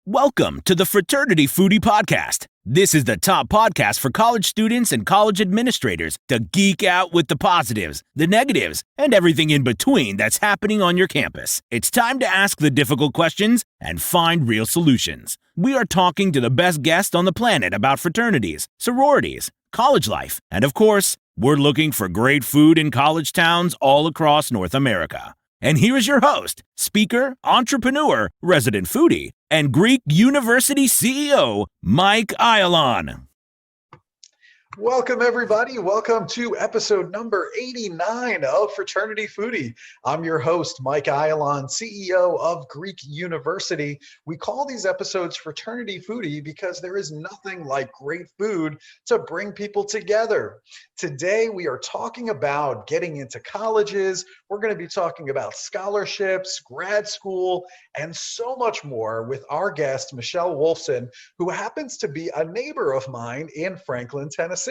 Welcome to the Fraternity Foodie podcast. This is the top podcast for college students and college administrators to geek out with the positives, the negatives, and everything in between that's happening on your campus. It's time to ask the difficult questions and find real solutions. We are talking to the best guest on the planet about fraternities, sororities, college life, and of course, we're looking for great food in college towns all across North America. And here is your host, speaker, entrepreneur, resident foodie, and Greek University CEO, Mike Ayalon. Welcome, everybody. Welcome to episode number 89 of Fraternity Foodie. I'm your host, Mike Ayalon, CEO of Greek University. We call these episodes Fraternity Foodie because there is nothing like great food to bring people together. Today, we are talking about getting into colleges. We're going to be talking about scholarships, grad school, and so much more with our guest, Michele Wolfson, who happens to be a neighbor of mine in Franklin, Tennessee.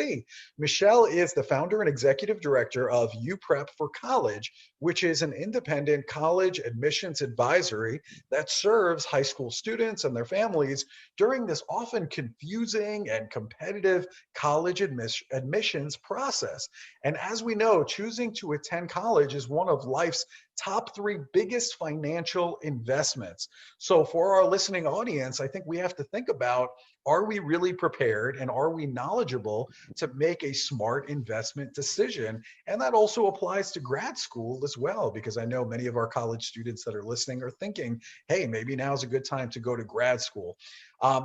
Michele is the founder and executive director of Uprep for College, which is an independent college admissions advisory that serves high school students and their families during this often confusing and competitive college admissions process. And as we know, choosing to attend college is one of life's top 3 biggest financial investments. So for our listening audience, I think we have to think about, are we really prepared and are we knowledgeable to make a smart investment decision? And that also applies to grad school as well, because I know many of our college students that are listening are thinking, hey, maybe now's a good time to go to grad school.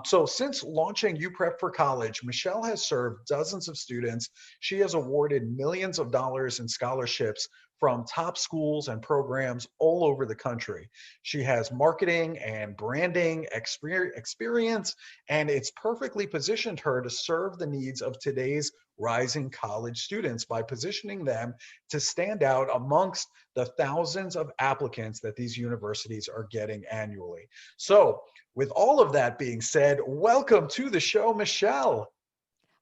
So since launching Uprep for College, Michele has served dozens of students. She has awarded millions of dollars in scholarships from top schools and programs all over the country. She has marketing and branding experience, and it's perfectly positioned her to serve the needs of today's rising college students by positioning them to stand out amongst the thousands of applicants that these universities are getting annually. So, with all of that being said, welcome to the show, Michele.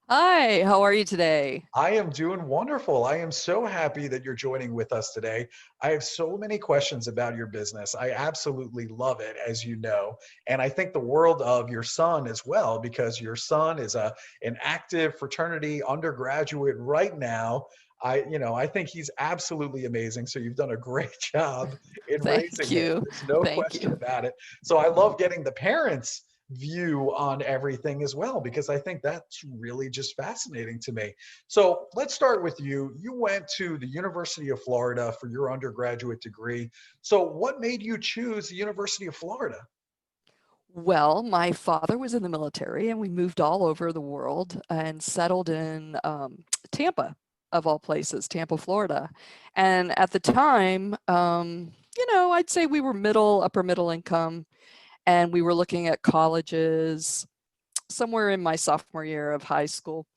Hi, how are you today? I am doing wonderful. I am so happy that you're joining with us today. I have so many questions about your business. I absolutely love it, as you know. And I think the world of your son as well, because your son is an active fraternity undergraduate right now. I think he's absolutely amazing. So you've done a great job in raising him. There's no question about it. So I love getting the parents' view on everything as well, because I think that's really just fascinating to me. So let's start with you. You went to the University of Florida for your undergraduate degree. So what made you choose the University of Florida? Well, my father was in the military and we moved all over the world and settled in Tampa, of all places, Tampa, Florida. And at the time, I'd say we were upper middle income, and we were looking at colleges somewhere in my sophomore year of high school.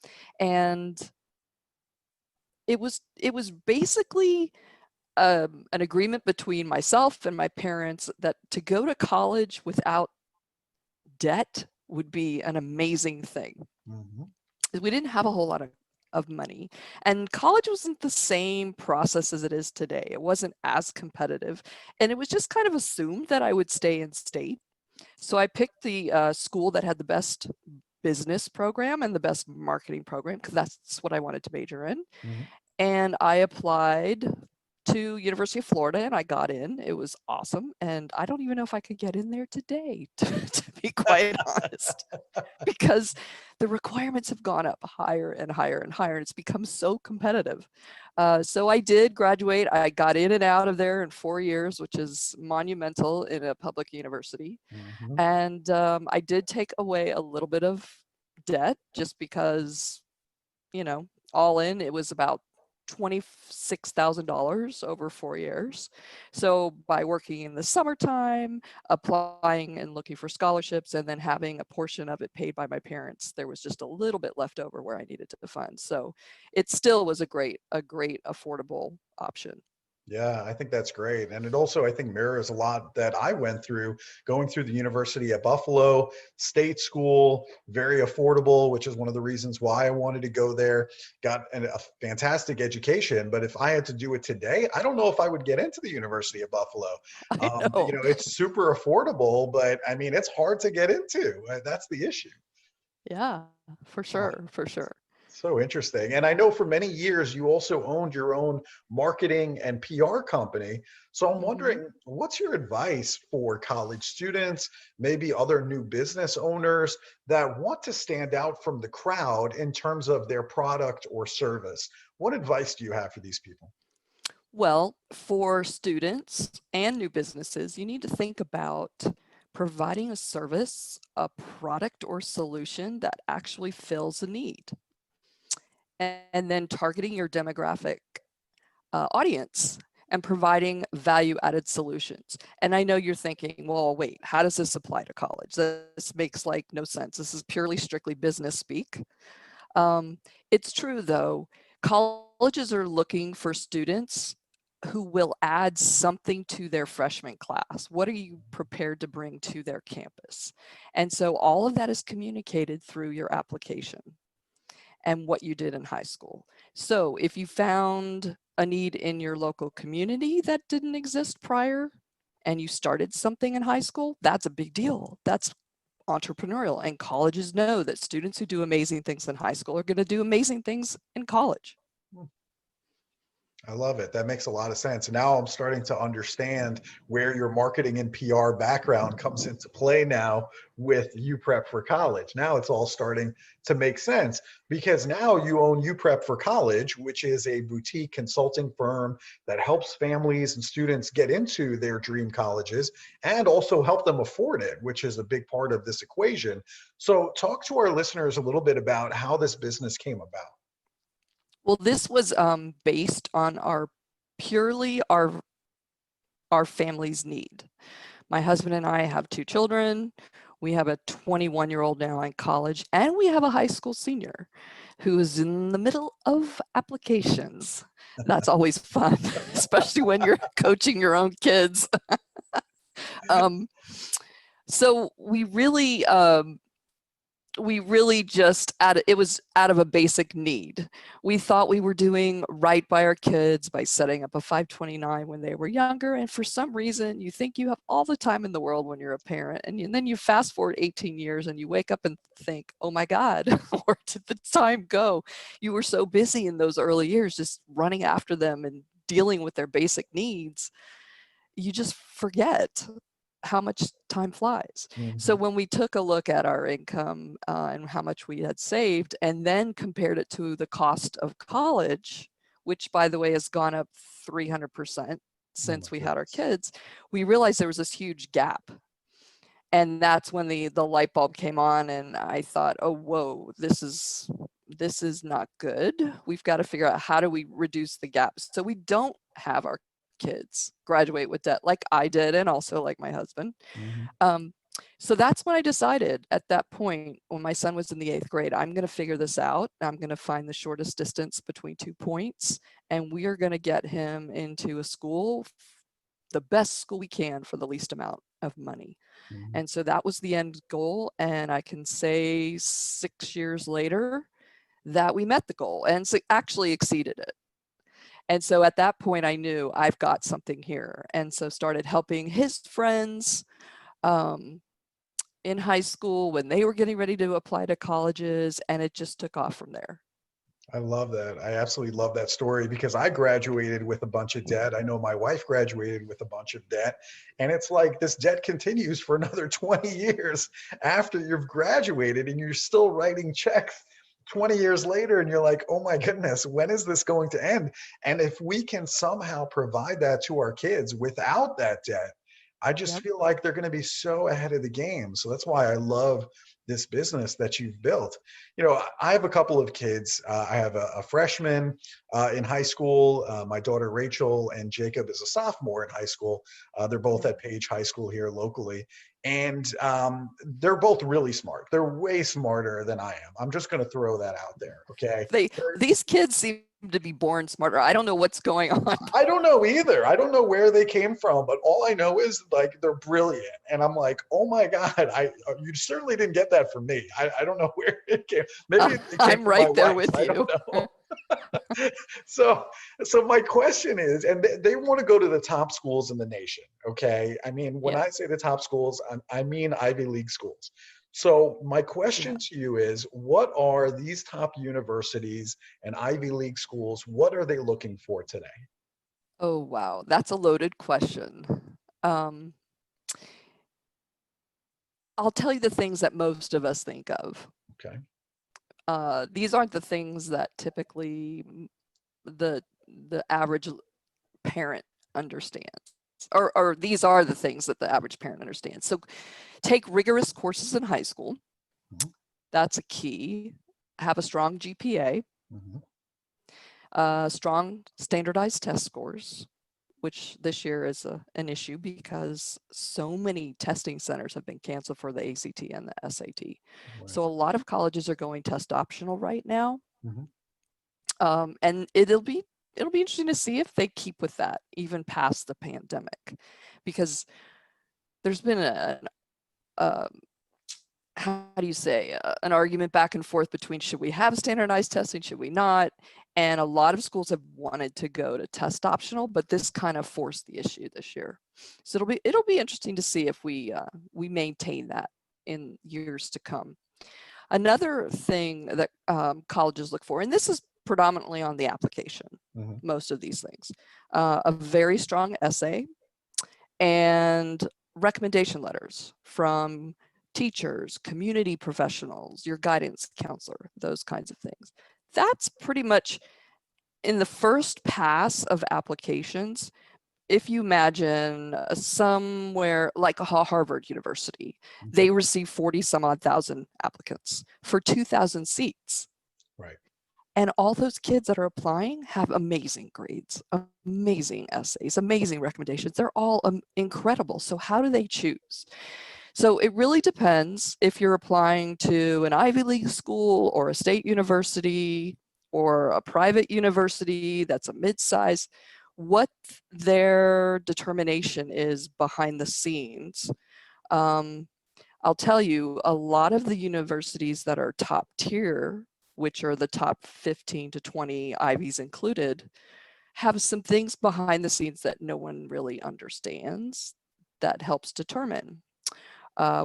And it was basically an agreement between myself and my parents that to go to college without debt would be an amazing thing. Mm-hmm. We didn't have a whole lot of money, and college wasn't the same process as it is today. It wasn't as competitive, and it was just kind of assumed that I would stay in state. So I picked the school that had the best business program and the best marketing program, because that's what I wanted to major in. Mm-hmm. And I applied to University of Florida and I got in. It was awesome. And I don't even know if I could get in there today, to be quite honest, because the requirements have gone up higher and higher and higher. And it's become so competitive. So I did graduate. I got in and out of there in 4 years, which is monumental in a public university. Mm-hmm. And I did take away a little bit of debt just because, all in, it was about $26,000 over 4 years. So by working in the summertime, applying and looking for scholarships, and then having a portion of it paid by my parents, there was just a little bit left over where I needed to fund. So it still was a great affordable option. Yeah, I think that's great. And it also, I think, mirrors a lot that I went through going through the University at Buffalo, state school, very affordable, which is one of the reasons why I wanted to go there. Got a fantastic education. But if I had to do it today, I don't know if I would get into the University of Buffalo. I know. It's super affordable, but I mean, it's hard to get into. That's the issue. Yeah, for Uh, sure, for sure. So interesting. And I know for many years you also owned your own marketing and PR company. So I'm Mhm. wondering, what's your advice for college students, maybe other new business owners that want to stand out from the crowd in terms of their product or service? What advice do you have for these people? Well, for students and new businesses, you need to think about providing a service, a product or solution that actually fills a need, and then targeting your demographic audience and providing value added solutions. And I know you're thinking, well, wait, how does this apply to college? This makes like no sense. This is purely strictly business speak. Um, it's true though, colleges are looking for students who will add something to their freshman class. What are you prepared to bring to their campus? And so all of that is communicated through your application and what you did in high school. So if you found a need in your local community that didn't exist prior and you started something in high school, that's a big deal. That's entrepreneurial. And colleges know that students who do amazing things in high school are going to do amazing things in college. I love it. That makes a lot of sense. Now I'm starting to understand where your marketing and PR background comes into play now with Uprep for College. Now it's all starting to make sense because now you own Uprep for College, which is a boutique consulting firm that helps families and students get into their dream colleges and also help them afford it, which is a big part of this equation. So talk to our listeners a little bit about how this business came about. Well, this was based on purely our family's need. My husband and I have 2 children. We have a 21-year-old now in college, and we have a high school senior who is in the middle of applications. That's always fun, especially when you're coaching your own kids. Um, so we really just it was out of a basic need. We thought we were doing right by our kids by setting up a 529 when they were younger. And for some reason, you think you have all the time in the world when you're a parent. And then you fast forward 18 years and you wake up and think, oh my God, where did the time go? You were so busy in those early years, just running after them and dealing with their basic needs. You just forget how much time flies. So Mhm. when we took a look at our income and how much we had saved, and then compared it to the cost of college, which by the way has gone up 300% Oh my since we had our goodness. kids, we realized there was this huge gap. And that's when the light bulb came on, and I thought, oh whoa, this is not good. We've got to figure out how do we reduce the gap so we don't have our kids graduate with debt like I did and also like my husband. Mhm. Um, so that's when I decided at that point when my son was in the 8th grade, I'm going to figure this out. I'm going to find the shortest distance between 2 points, and we are going to get him into a school, the best school we can for the least amount of money. Mhm. And so that was the end goal. And I can say 6 years later that we met the goal and actually exceeded it. And so at that point, I knew I've got something here. And so started helping his friends um, in high school when they were getting ready to apply to colleges. And it just took off from there. I love that. I absolutely love that story because I graduated with a bunch of debt. I know my wife graduated with a bunch of debt. And it's like this debt continues for another 20 years after you've graduated and you're still writing checks 20 years later. And you're like, oh my goodness, when is this going to end? And if we can somehow provide that to our kids without that debt, I just Yep. feel like they're going to be so ahead of the game. So that's why I love this business that you've built. I have a couple of kids. I have a freshman in high school. My daughter Rachel and Jacob is a sophomore in high school. They're both Yeah. at Page High School here locally. And they're both really smart. They're way smarter than I am. I'm just going to throw that out there. Okay. They They're- these kids seem to be born smarter. I don't know what's going on. I don't know either. I don't know where they came from, but all I know is like they're brilliant. And I'm like, oh my God, you certainly didn't get that from me. I don't know where it came. Maybe it came I'm from my right there wife. with I you. don't know. so so my question is, and they want to go to the top schools in the nation. Okay. I mean, when Yeah. I say the top schools, I mean Ivy League schools. So my Yeah. question to you is, what are these top universities and Ivy League schools, what are they looking for today? Oh, wow. That's a loaded question. Um, I'll tell you the things that most of us think of. Okay. These aren't the things that typically the average parent understands. Or these are the things that the average parent understands. So take rigorous courses in high school. Mhm. That's a key. Have a strong GPA, Mhm. strong standardized test scores, which this year is an issue because so many testing centers have been canceled for the ACT and the SAT. Right. So a lot of colleges are going test optional right now. Mhm. And it'll be interesting to see if they keep with that even past the pandemic, because there's been a how do you say, an argument back and forth between should we have standardized testing, should we not? And a lot of schools have wanted to go to test optional, but this kind of forced the issue this year. So it'll be interesting to see if we maintain that in years to come. Another thing that colleges look for, and this is predominantly on the application, Mhm. most of these things, a very strong essay and recommendation letters from teachers, community professionals, your guidance counselor, those kinds of things. That's pretty much in the first pass of applications. If you imagine somewhere like a Harvard University, Okay. they receive 40 some odd thousand applicants for 2,000 seats. Right. And all those kids that are applying have amazing grades, amazing essays, amazing recommendations. They're all incredible. So how do they choose? So it really depends if you're applying to an Ivy League school or a state university or a private university that's a mid-size, what their determination is behind the scenes. I'll tell you, a lot of the universities that are top tier, which are the top 15 to 20 Ivies included, have some things behind the scenes that no one really understands that helps determine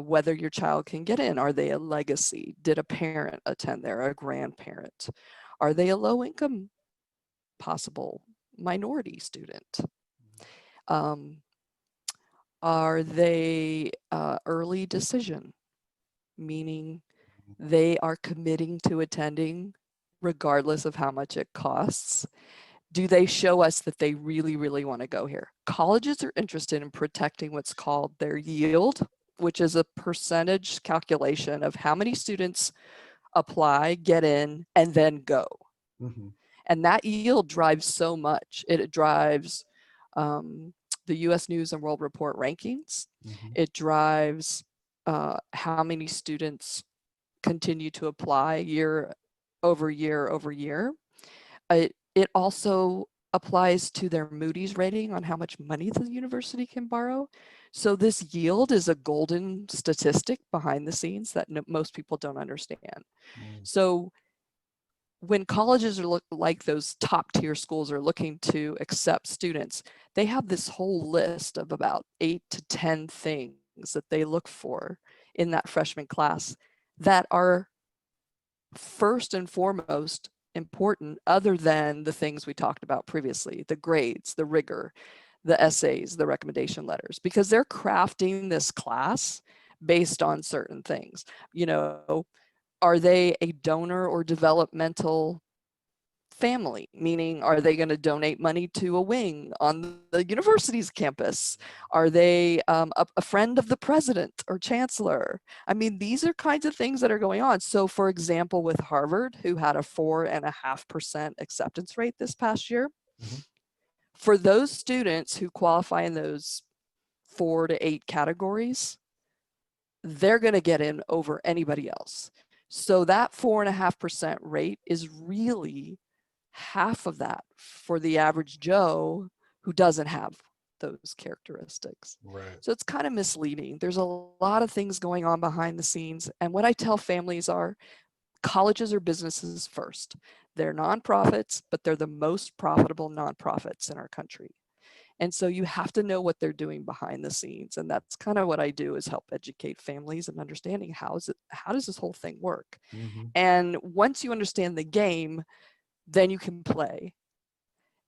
whether your child can get in. Are they a legacy? Did a parent attend there, a grandparent? Are they a low income, possible minority student? Um, are they early decision, meaning they are committing to attending regardless of how much it costs? Do they show us that they really, really want to go here? Colleges are interested in protecting what's called their yield, which is a percentage calculation of how many students apply, get in, and then go. Mhm. And that yield drives so much. It drives the US News and World Report rankings. Mhm. It drives how many students continue to apply year over year over year. It also applies to their Moody's rating on how much money the university can borrow. So this yield is a golden statistic behind the scenes that most people don't understand. Mm. So when colleges are like those top tier schools are looking to accept students, they have this whole list of about 8 to 10 things that they look for in that freshman class that are first and foremost important, other than the things we talked about previously, the grades, the rigor, the essays, the recommendation letters, because they're crafting this class based on certain things. You know, are they a donor or developmental family? Meaning, are they going to donate money to a wing on the university's campus? Are they a friend of the president or chancellor? I mean, these are kinds of things that are going on. So for example, with Harvard, who had a 4.5% acceptance rate this past year, Mhm. for those students who qualify in those 4 to 8 categories, they're going to get in over anybody else. So that 4.5% rate is really half of that for the average Joe who doesn't have those characteristics. Right. So it's kind of misleading. There's a lot of things going on behind the scenes. And what I tell families are, colleges are businesses first. They're nonprofits, but they're the most profitable nonprofits in our country. And so you have to know what they're doing behind the scenes. And that's kind of what I do, is help educate families and understanding how does this whole thing work? Mm-hmm. And once you understand the game, then you can play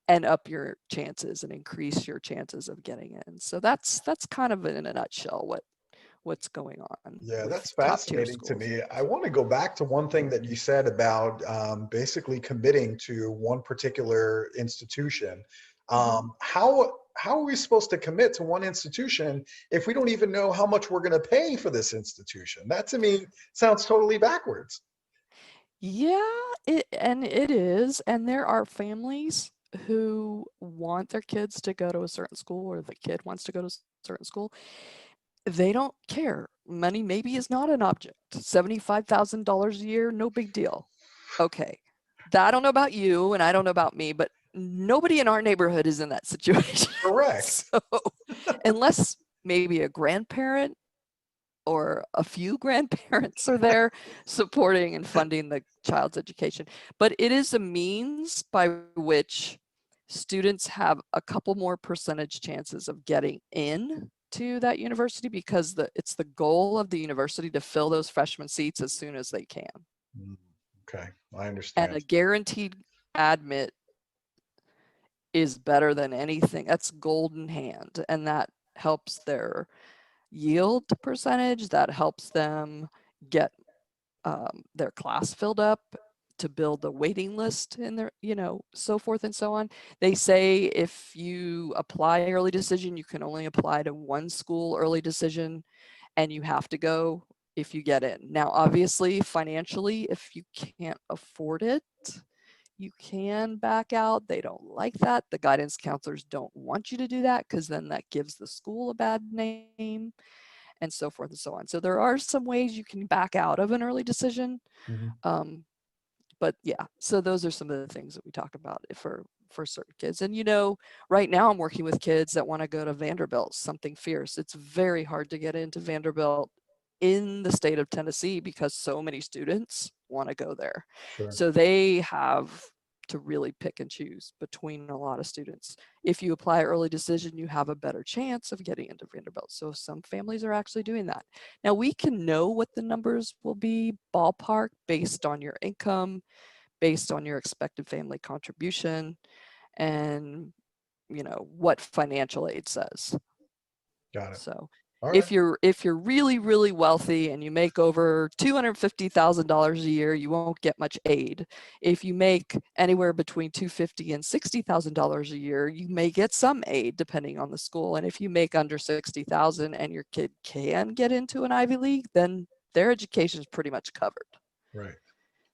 and up your chances and increase your chances of getting in. So that's kind of in a nutshell what's going on Yeah, with that's top tier fascinating to schools. me. I want to go back to one thing that you said about basically committing to one particular institution. Mhm. How are we supposed to commit to one institution if we don't even know how much we're going to pay for this institution? That to me sounds totally backwards. Yeah, it is. And there are families who want their kids to go to a certain school, or the kid wants to go to a certain school. They don't care. Money maybe is not an object. $75,000 a year, no big deal. Okay. I don't know about you and I don't know about me, but nobody in our neighborhood is in that situation. Correct. So unless maybe a grandparent or a few grandparents are there supporting and funding the child's education. But it is a means by which students have a couple more percentage chances of getting in to that university, because it's the goal of the university to fill those freshman seats as soon as they can. Mm, okay, I And a understand. guaranteed admit is better than anything. That's golden hand, and that helps their yield percentage, that helps them get their class filled up, to build a waiting list in their, so forth and so on. They say if you apply early decision, you can only apply to one school early decision, and you have to go if you get in. Now, obviously, financially, if you can't afford it, you can back out. They don't like that. The guidance counselors don't want you to do that, because then that gives the school a bad name, and so forth and so on. So there are some ways you can back out of an early decision. Mhm. Um, but yeah, so those are some of the things that we talk about for certain kids. And right now I'm working with kids that want to go to Vanderbilt, something fierce. It's very hard to get into Vanderbilt in the state of Tennessee because so many students want to go there. Sure. So they have to really pick and choose between a lot of students. If you apply early decision, you have a better chance of getting into Vanderbilt. So some families are actually doing that. Now we can know what the numbers will be ballpark based on your income, based on your expected family contribution, and what financial aid says. Got it. So All right. if you're really, really wealthy and you make over $250,000 a year, you won't get much aid. If you make anywhere between $250,000 and $60,000 a year, you may get some aid depending on the school. And if you make under $60,000 and your kid can get into an Ivy League, then their education is pretty much covered. Right.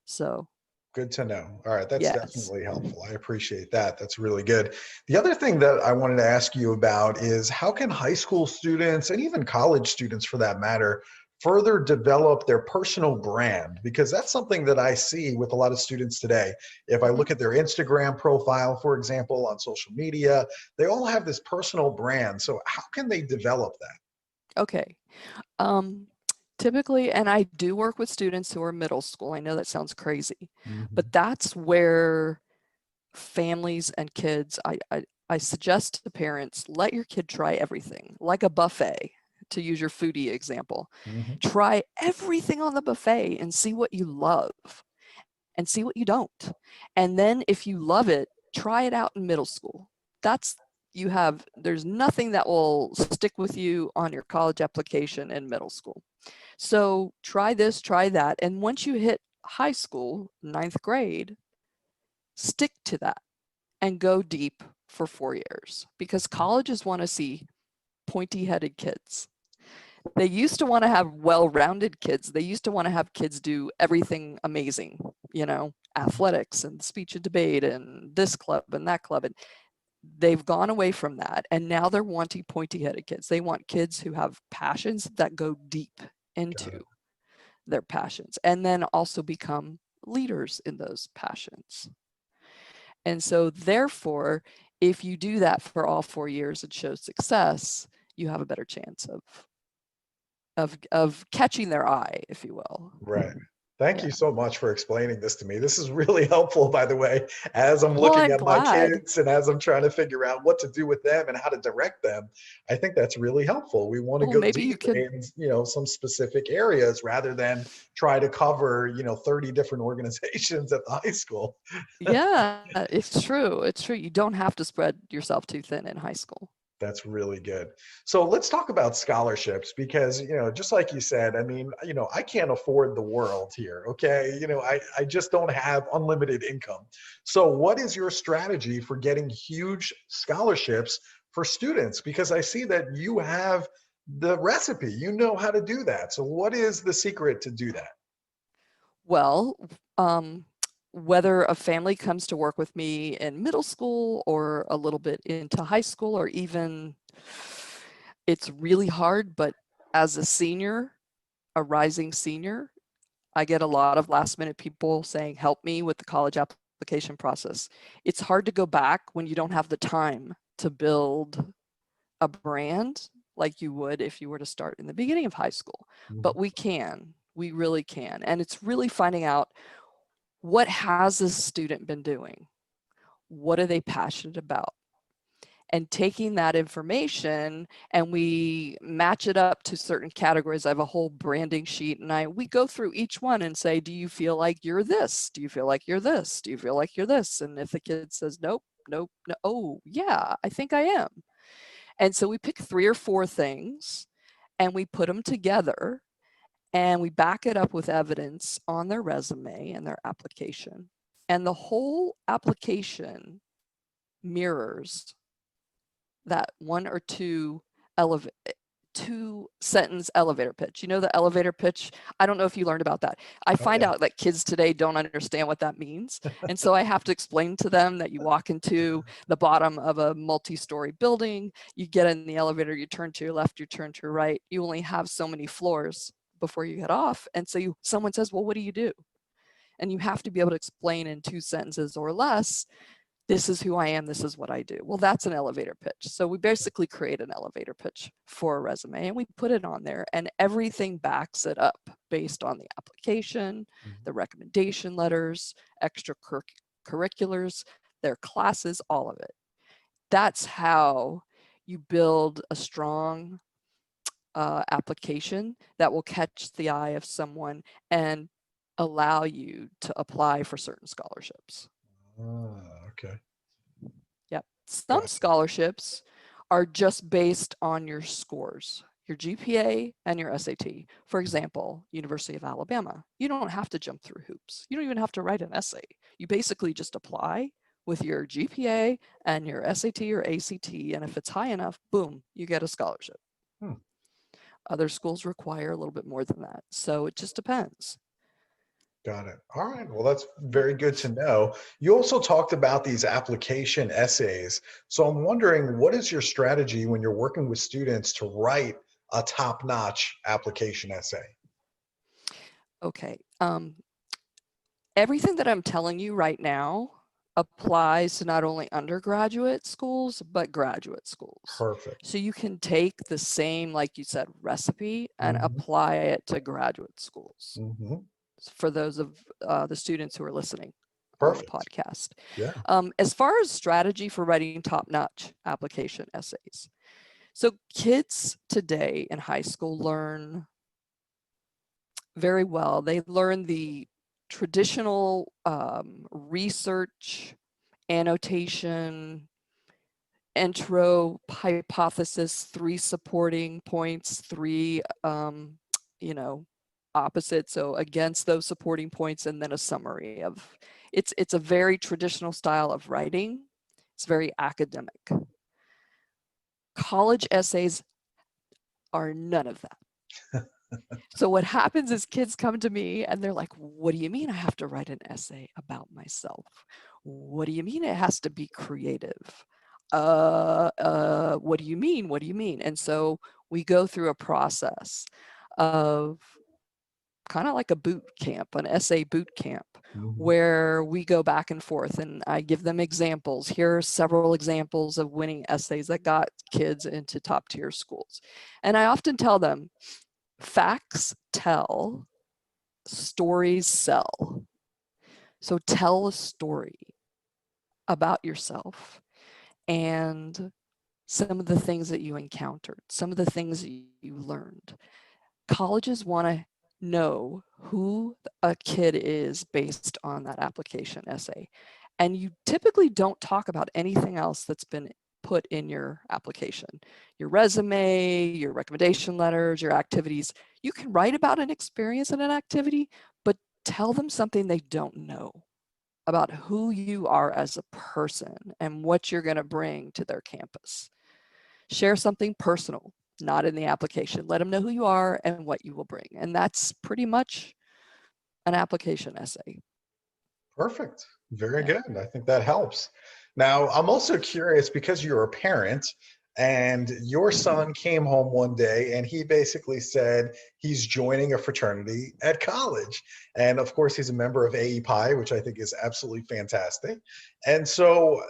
So Good to know. All right, that's yes. definitely helpful. I appreciate that. That's really good. The other thing that I wanted to ask you about is how can high school students and even college students for that matter further develop their personal brand? Because that's something that I see with a lot of students today. If I Mhm. look at their Instagram profile, for example, on social media, they all have this personal brand. So how can they develop that? Okay. Um, Typically, and I do work with students who are middle school. I know that sounds crazy, but Mhm. that's where families and kids, I suggest to parents, let your kid try everything, like a buffet, to use your foodie example. Mhm. Try everything on the buffet and see what you love and see what you don't. And then if you love it, try it out in middle school. There's nothing that will stick with you on your college application in middle school. So try this, try that. And once you hit high school, ninth grade, stick to that and go deep for 4 years, because colleges want to see pointy headed kids. They used to want to have well rounded kids. They used to want to have kids do everything amazing, athletics and speech and debate and this club and that club. And they've gone away from that. And now they're wanting pointy headed kids. They want kids who have passions that go deep Got into it. their passions and then also become leaders in those passions. And so therefore, if you do that for all 4 years and show success, you have a better chance of catching their eye, if you will. Right. Thank Yeah. you so much for explaining this to me. This is really helpful, by the way, as I'm Well, looking I'm at my glad. kids and as I'm trying to figure out what to do with them and how to direct them. I think that's really helpful. We want to Well, go maybe you deep could. in, some specific areas rather than try to cover, 30 different organizations at the high school. Yeah, it's true. It's true. You don't have to spread yourself too thin in high school. That's really good. So let's talk about scholarships because, just like you said, I mean, I can't afford the world here. Okay. I just don't have unlimited income. So, what is your strategy for getting huge scholarships for students? Because I see that you have the recipe, you know how to do that. So, what is the secret to do that? Well, um, whether a family comes to work with me in middle school or a little bit into high school, or even it's really hard, but as a senior, a rising senior, I get a lot of last minute people saying, help me with the college application process. It's hard to go back when you don't have the time to build a brand like you would if you were to start in the beginning of high school. Mhm. But we really can. And it's really finding out, what has this student been doing? What are they passionate about? And taking that information and we match it up to certain categories. I have a whole branding sheet and we go through each one and say, do you feel like you're this? Do you feel like you're this? Do you feel like you're this? And if the kid says, nope, nope, no, oh yeah, I think I am. And so we pick 3 or 4 things and we put them together and we back it up with evidence on their resume and their application. And the whole application mirrors that 1 or 2 2-sentence elevator pitch. You know, the elevator pitch? I don't know if you learned about that. I Oh, find yeah. out that kids today don't understand what that means. And so I have to explain to them that you walk into the bottom of a multi-story building, you get in the elevator, you turn to your left, you turn to your right. You only have so many floors before you get off. And so someone says, well, what do you do? And you have to be able to explain in 2 sentences or less, this is who I am, this is what I do. Well, that's an elevator pitch. So we basically create an elevator pitch for a resume and we put it on there and everything backs it up based on the application, Mhm. the recommendation letters, extracurriculars, their classes, all of it. That's how you build a strong application that will catch the eye of someone and allow you to apply for certain scholarships. Okay. Yep. Some Gotcha. scholarships are just based on your scores, your GPA and your SAT. For example, University of Alabama. You don't have to jump through hoops. You don't even have to write an essay. You basically just apply with your GPA and your SAT or ACT, and if it's high enough, boom, you get a scholarship. Hmm. Other schools require a little bit more than that. So it just depends. Got it. All right. Well, that's very good to know. You also talked about these application essays. So I'm wondering, what is your strategy when you're working with students to write a top-notch application essay? Okay. Everything that I'm telling you right now applies to not only undergraduate schools, but graduate schools. Perfect. So you can take the same, like you said, recipe and Hmm. apply it to graduate schools Hmm. for those of the students who are listening on the Perfect. podcast. Yeah. As far as strategy for writing top-notch application essays, so kids today in high school learn very well. They learn the traditional research, annotation, intro, hypothesis, 3 supporting points, 3, you know, opposites. So against those supporting points, and then a summary of. It's a very traditional style of writing. It's very academic. College essays are none of that. So what happens is kids come to me and they're like, what do you mean I have to write an essay about myself? What do you mean it has to be creative? What do you mean? What do you mean? And so we go through a process of kind of like a boot camp, an essay boot camp, Mhm. where we go back and forth and I give them examples. Here are several examples of winning essays that got kids into top tier schools. And I often tell them, facts tell, stories sell. So tell a story about yourself and some of the things that you encountered, some of the things that you learned. Colleges want to know who a kid is based on that application essay. And you typically don't talk about anything else that's been put in your application. Your resume, your recommendation letters, your activities. You can write about an experience and an activity, but tell them something they don't know about who you are as a person and what you're going to bring to their campus. Share something personal, not in the application. Let them know who you are and what you will bring. And that's pretty much an application essay. Perfect. Very Yeah. good. I think that helps. Now, I'm also curious because you're a parent and your son came home one day and he basically said he's joining a fraternity at college. And of course, he's a member of AEPI, which I think is absolutely fantastic. And so,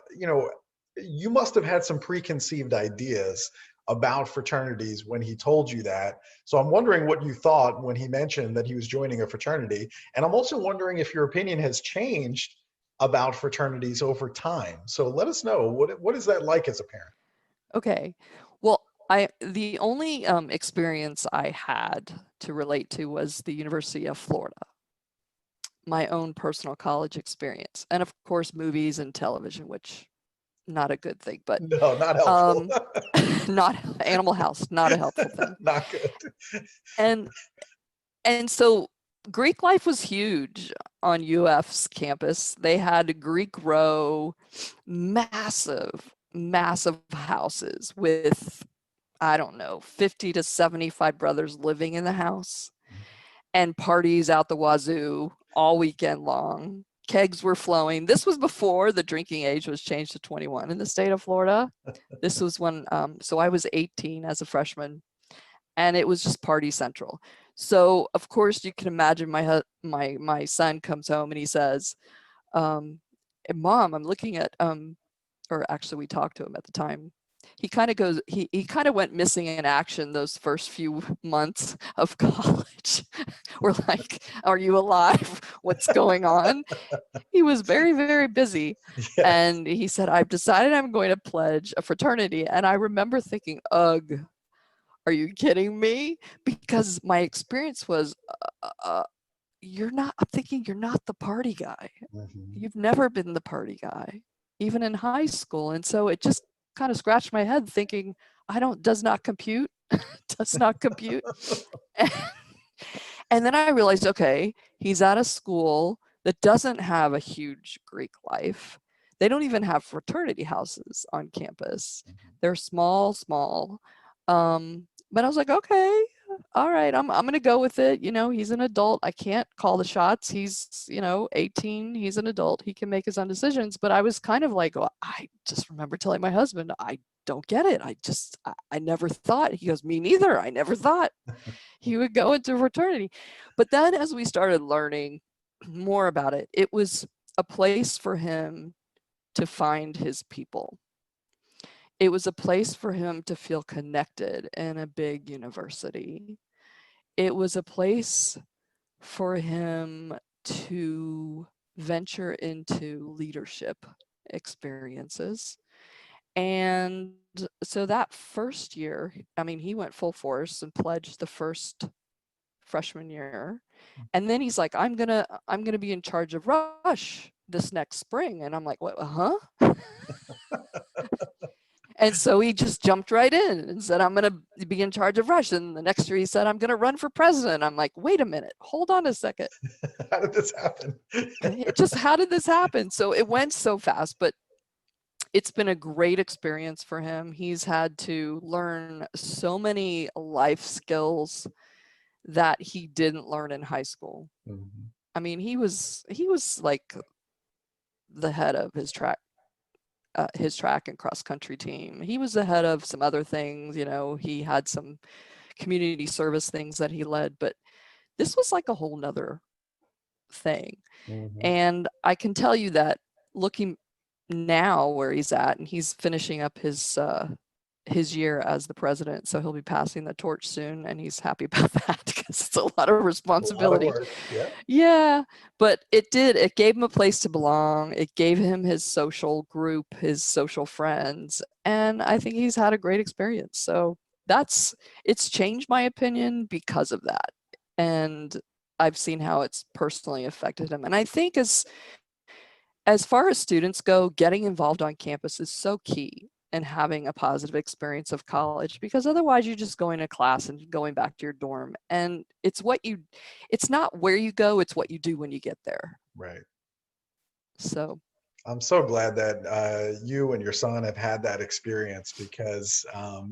you must have had some preconceived ideas about fraternities when he told you that. So I'm wondering what you thought when he mentioned that he was joining a fraternity. And I'm also wondering if your opinion has changed about fraternities over time. So let us know, what is that like as a parent? Okay. Well, the only experience I had to relate to was the University of Florida, my own personal college experience. And of course, movies and television, which not a good thing, but No, not helpful. not Animal House, not a helpful thing. Not good. And so Greek life was huge on UF's campus. They had Greek Row, massive, massive houses with, I don't know, 50 to 75 brothers living in the house, and parties out the wazoo all weekend long. Kegs were flowing. This was before the drinking age was changed to 21 in the state of Florida. This was when, so I was 18 as a freshman, and it was just party central. So of course you can imagine my son comes home and he says, "Mom, I'm looking at," or actually we talked to him at the time. He kind of goes, he kind of went missing in action those first few months of college. We're like, "Are you alive? What's going on?" He was very, very busy. Yeah. And he said, "I've decided I'm going to pledge a fraternity." And I remember thinking, ugh, are you kidding me? Because my experience was, I'm thinking you're not the party guy. Mhm. You've never been the party guy, even in high school. And so it just kind of scratched my head thinking, does not compute, does not compute. And then I realized, okay, he's at a school that doesn't have a huge Greek life. They don't even have fraternity houses on campus. They're small, small. But I was like, okay, all right, I'm going to go with it. He's an adult. I can't call the shots. He's, 18. He's an adult. He can make his own decisions. But I was kind of like, well, I just remember telling my husband, I don't get it. I never thought. He goes, me neither. I never thought he would go into fraternity. But then as we started learning more about it, it was a place for him to find his people. It was a place for him to feel connected in a big university. It was a place for him to venture into leadership experiences. And so that first year, I mean, he went full force and pledged the first freshman year. And then he's like, I'm gonna be in charge of Rush this next spring. And I'm like, what, huh? And so he just jumped right in and said, I'm going to be in charge of Rush. And the next year he said, I'm going to run for president. I'm like, wait a minute, hold on a second. How did this happen? How did this happen? So it went so fast, but it's been a great experience for him. He's had to learn so many life skills that he didn't learn in high school. Mhm. I mean, he was like the head of his track and cross country team. He was the head of some other things, he had some community service things that he led, but this was like a whole nother thing. Mhm. And I can tell you that looking now where he's at, and he's finishing up his year as the president, so he'll be passing the torch soon, and he's happy about that because it's a lot of A lot of responsibility. work. Yeah. Yeah, but it gave him a place to belong. It gave him his social group, his social friends, and I think he's had a great experience. So it's changed my opinion because of that. And I've seen how it's personally affected him. And I think as far as students go, getting involved on campus is so key in having a positive experience of college, because otherwise you're just going to class and going back to your dorm. And it's not where you go, it's what you do when you get there. Right. So I'm so glad that you and your son have had that experience, because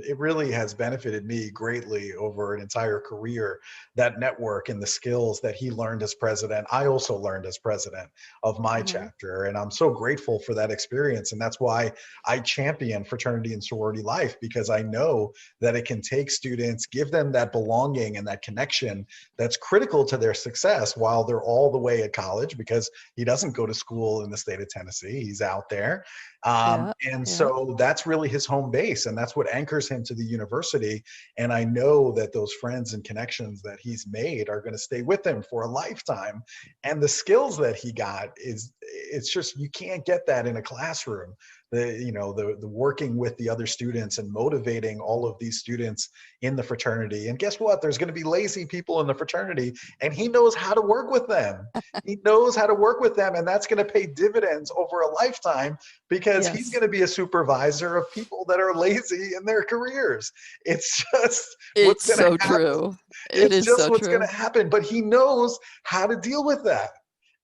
it really has benefited me greatly over an entire career. That network and the skills that he learned as president, I also learned as president of my mhm, chapter. And I'm so grateful for that experience. And that's why I champion fraternity and sorority life, because I know that it can take students, give them that belonging and that connection that's critical to their success while they're all the way at college, because he doesn't go to school in the state of Tennessee. He's out there. yeah, And yeah. so that's really his home base. And that's what anchors him to the university. And I know that those friends and connections that he's made are going to stay with him for a lifetime. And the skills that he got it's just, you can't get that in a classroom. The working with the other students and motivating all of these students in the fraternity. And guess what? There's going to be lazy people in the fraternity, and he knows how to work with them. He knows how to work with them, and that's going to pay dividends over a lifetime, because he's Yes. going to be a supervisor of people that are lazy in their careers. It's just what's It's going to so happen. true. It It's is just so what's going true. to happen, but he knows how to deal with that.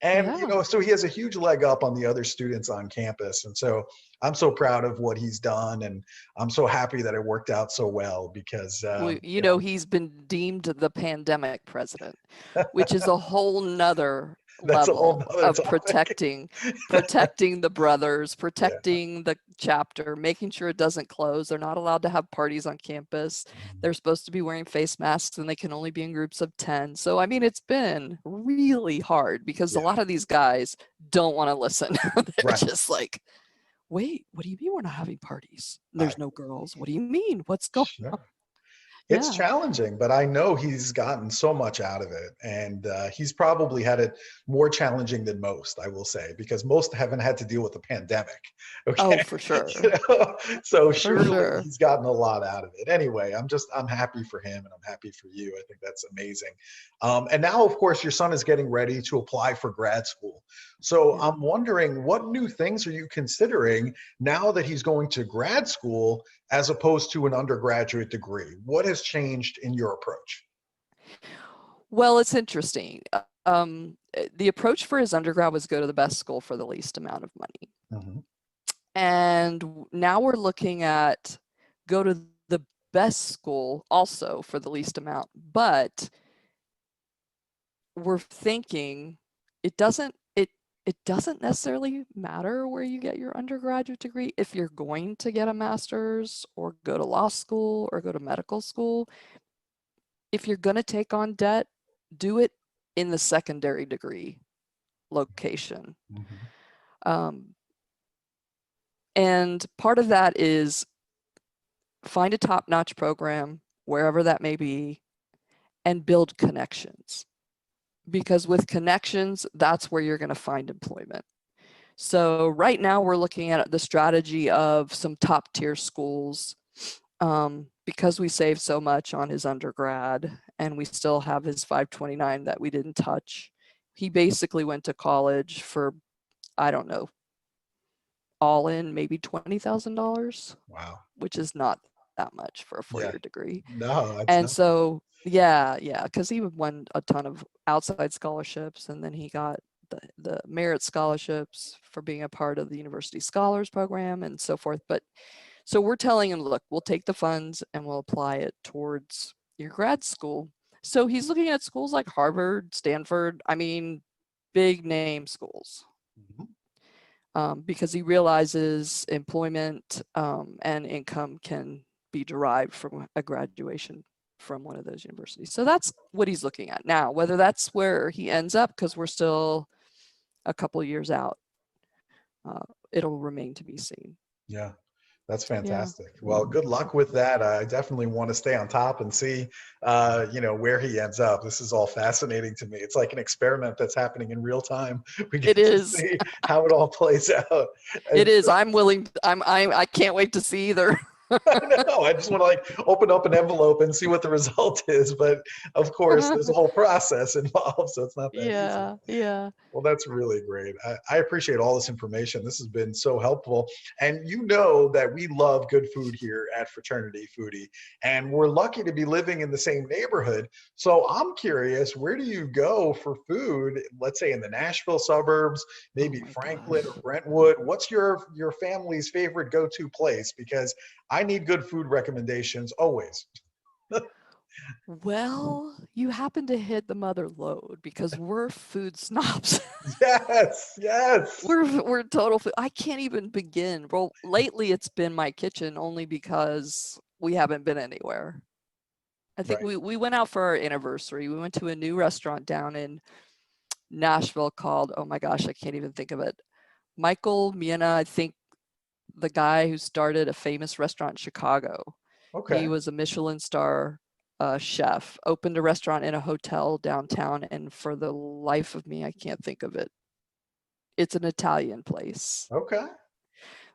And Yeah. so he has a huge leg up on the other students on campus. And so I'm so proud of what he's done, and I'm so happy that it worked out so well, because Well, he's been deemed the pandemic president, which is a whole nother that's a whole level nother of topic. protecting the brothers, Yeah. protecting the chapter, making sure it doesn't close. They're not allowed to have parties on campus. They're supposed to be wearing face masks, and they can only be in groups of 10. So, I mean, it's been really hard because a Yeah. lot of these guys don't want to listen. They're Right. just like, wait, what do you mean we're not having parties? I, There's no girls. What do you mean? What's going on? sure. It's Yeah. challenging, but I know he's gotten so much out of it. And he's probably had it more challenging than most, I will say, because most haven't had to deal with the pandemic. Oh, Okay. for sure. So For surely sure. he's gotten a lot out of it. Anyway, I'm happy for him, and I'm happy for you. I think that's amazing. And now, of course, your son is getting ready to apply for grad school. So Yeah. I'm wondering, what new things are you considering now that he's going to grad school as opposed to an undergraduate degree? What has changed in your approach? Well, it's interesting. The approach for his undergrad was go to the best school for the least amount of money. Mhm. And now we're looking at go to the best school also for the least amount. But we're thinking it doesn't necessarily matter where you get your undergraduate degree. If you're going to get a master's or go to law school or go to medical school, if you're going to take on debt, do it in the secondary degree location. Mhm. Um, and part of that is find a top-notch program, wherever that may be, and build connections. Because with connections, that's where you're going to find employment. So right now we're looking at the strategy of some top tier schools, because we saved so much on his undergrad and we still have his 529 that we didn't touch. He basically went to college for, I don't know, all in maybe $20,000, Wow. which is not that much for a Yeah. four-year degree. No, it's And not. so, yeah, because he won a ton of outside scholarships, and then he got the merit scholarships for being a part of the University Scholars Program and so forth. But so we're telling him, look, we'll take the funds and we'll apply it towards your grad school. So he's looking at schools like Harvard, Stanford, I mean, big name schools, Mhm. because he realizes employment and income can be derived from a graduation. from one of those universities. So that's what he's looking at now. Whether that's where he ends up, because we're still a couple of years out, it'll remain to be seen. Yeah. That's Yeah. fantastic. Well, good luck with that. I definitely want to stay on top and see, where he ends up. This is all fascinating to me. It's like an experiment that's happening in real time. We It get to is. see how it all plays out. It And is. I can't wait to see either. I know. I just want to like open up an envelope and see what the result is. But of course, there's a whole process involved, so it's not that easy. Yeah. Yeah. Well, that's really great. I appreciate all this information. This has been so helpful. And you know that we love good food here at Fraternity Foodie, and we're lucky to be living in the same neighborhood. So I'm curious, where do you go for food? Let's say in the Nashville suburbs, maybe Oh my Franklin gosh. or Brentwood. What's your family's favorite go-to place? Because I need good food recommendations always. Well, you happen to hit the mother lode because we're food snobs. Yes, yes. We're total food. I can't even begin. Well, lately it's been my kitchen only because we haven't been anywhere. I think Right. we went out for our anniversary. We went to a new restaurant down in Nashville called, oh my gosh, I can't even think of it. Michael Miena, I think the guy who started a famous restaurant in Chicago. He Okay. was a Michelin star chef, opened a restaurant in a hotel downtown, and for the life of me, I can't think of it. It's an Italian place. Okay.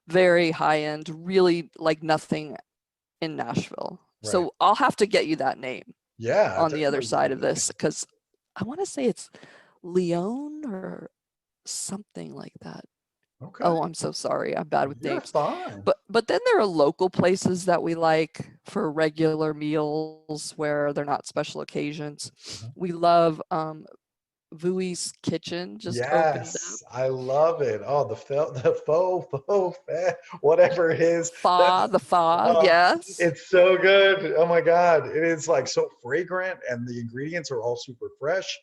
Very high end, really like nothing in Nashville. Right. So I'll have to get you that name Yeah, on the other definitely would side be of good. this because I want to say it's Leon or something like that. Okay. Oh, I'm so sorry. I'm bad with You're names. fine. But then there are local places that we like for regular meals where they're not special occasions. Mhm. We love Vui's Kitchen just opened up. Yes, I love it. Oh, the whatever it is. That's The pho, oh, yes. it's so good. Oh my God. It is like so fragrant and the ingredients are all super fresh.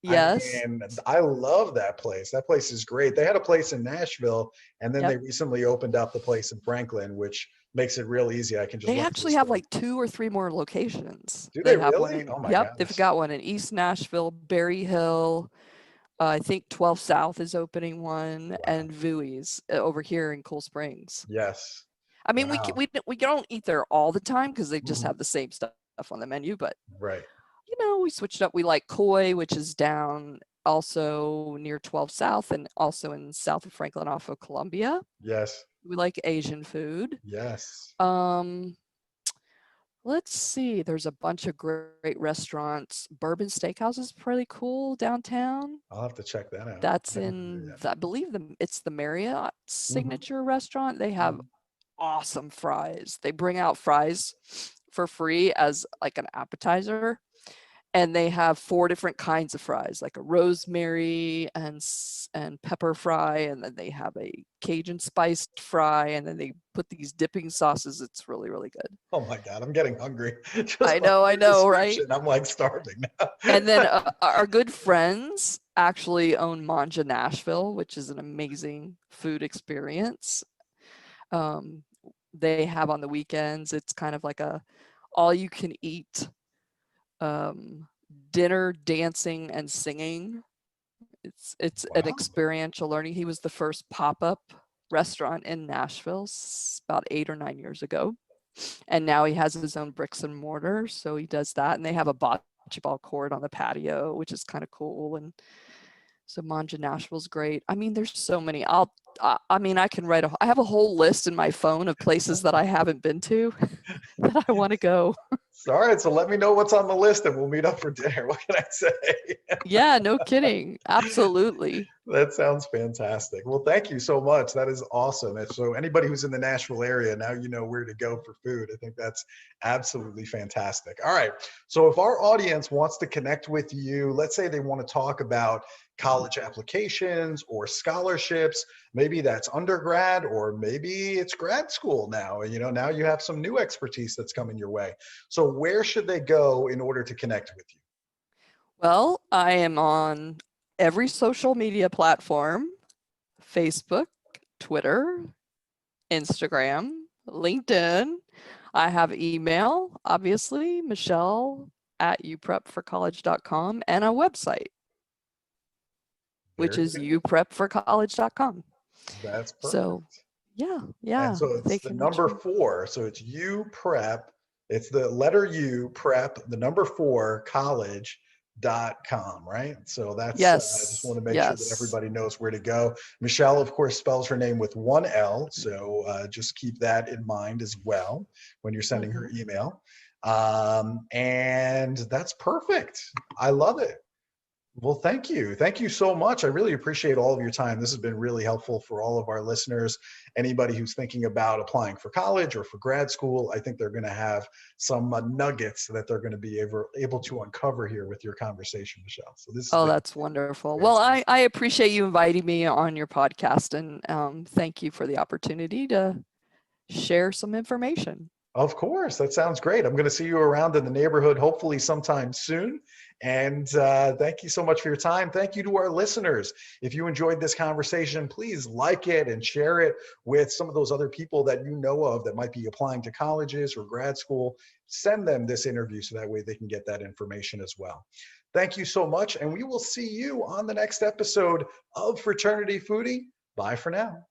I Yes. mean, I love that place. That place is great. They had a place in Nashville and then Yep. they recently opened up the place in Franklin, which makes it real easy. I can just They look at the actually have store. like 2 or 3 more locations. Do they They have one really? in, Oh my yep, they've goodness. got one in East Nashville, Berry Hill. I think 12 South is opening one, Wow. and Vui's over here in Cool Springs. Yes. I mean, Wow. we don't eat there all the time because they just Mhm. have the same stuff on the menu, but Right. we switched up. We like Koi, which is down also near 12 South and also in south of Franklin off of Columbia. Yes. We like Asian food. Yes. Um, let's see. There's a bunch of great restaurants. Bourbon Steakhouse is pretty cool downtown. I'll have to check that out. That's I haven't been there in, yet. I believe it's the Marriott Mhm. signature restaurant. They have Mhm. awesome fries. They bring out fries for free as like an appetizer. And they have 4 different kinds of fries, like a rosemary and pepper fry, and then they have a Cajun spiced fry, and then they put these dipping sauces. It's really, really good. Oh my God, I'm getting hungry. Just by I your know, right? description, I'm like starving And now. then our good friends actually own Manja Nashville, which is an amazing food experience. Um, they have on the weekends, it's kind of like a all you can eat um, dinner, dancing, and singing. It's an Wow. experiential learning. He was the first pop-up restaurant in Nashville about 8 or 9 years ago, and now he has his own bricks and mortar. So he does that, and they have a bocce ball court on the patio, which is kind of cool. And so Manja Nashville's great. I mean, there's so many. I mean, I can I have a whole list in my phone of places that I haven't been to that I want to go. All right, so let me know what's on the list and we'll meet up for dinner. What can I say? Yeah, no kidding. Absolutely. That sounds fantastic. Well, thank you so much. That is awesome. And so anybody who's in the Nashville area, now you know where to go for food. I think that's absolutely fantastic. All right. So if our audience wants to connect with you, let's say they want to talk about college applications or scholarships, maybe that's undergrad or maybe it's grad school now. Now you have some new expertise that's coming your way. So where should they go in order to connect with you? Well, I am on every social media platform: Facebook, Twitter, Instagram, LinkedIn. I have email, obviously, Michele@uprepforcollege.com, and a website, which Very is good. uprepforcollege.com. That's So perfect. yeah, And yeah, so it's they the can reach number me. 4. So it's U prep. It's the letter U prep, the number 4 college.com, right? So that's, I just Yes, want to make sure that yes. everybody knows where to go. Michelle, of course, spells her name with one L. So just keep that in mind as well when you're sending her Mhm. email. And that's perfect. I love it. Well, thank you. Thank you so much. I really appreciate all of your time. This has been really helpful for all of our listeners. Anybody who's thinking about applying for college or for grad school, I think they're going to have some nuggets that they're going to be able to uncover here with your conversation, Michelle. So this has Oh, been that's wonderful. Well, fantastic. I appreciate you inviting me on your podcast, and thank you for the opportunity to share some information. Of course, that sounds great. I'm going to see you around in the neighborhood, hopefully sometime soon. And thank you so much for your time. Thank you to our listeners. If you enjoyed this conversation, please like it and share it with some of those other people that you know of that might be applying to colleges or grad school. Send them this interview so that way they can get that information as well. Thank you so much. And we will see you on the next episode of Fraternity Foodie. Bye for now.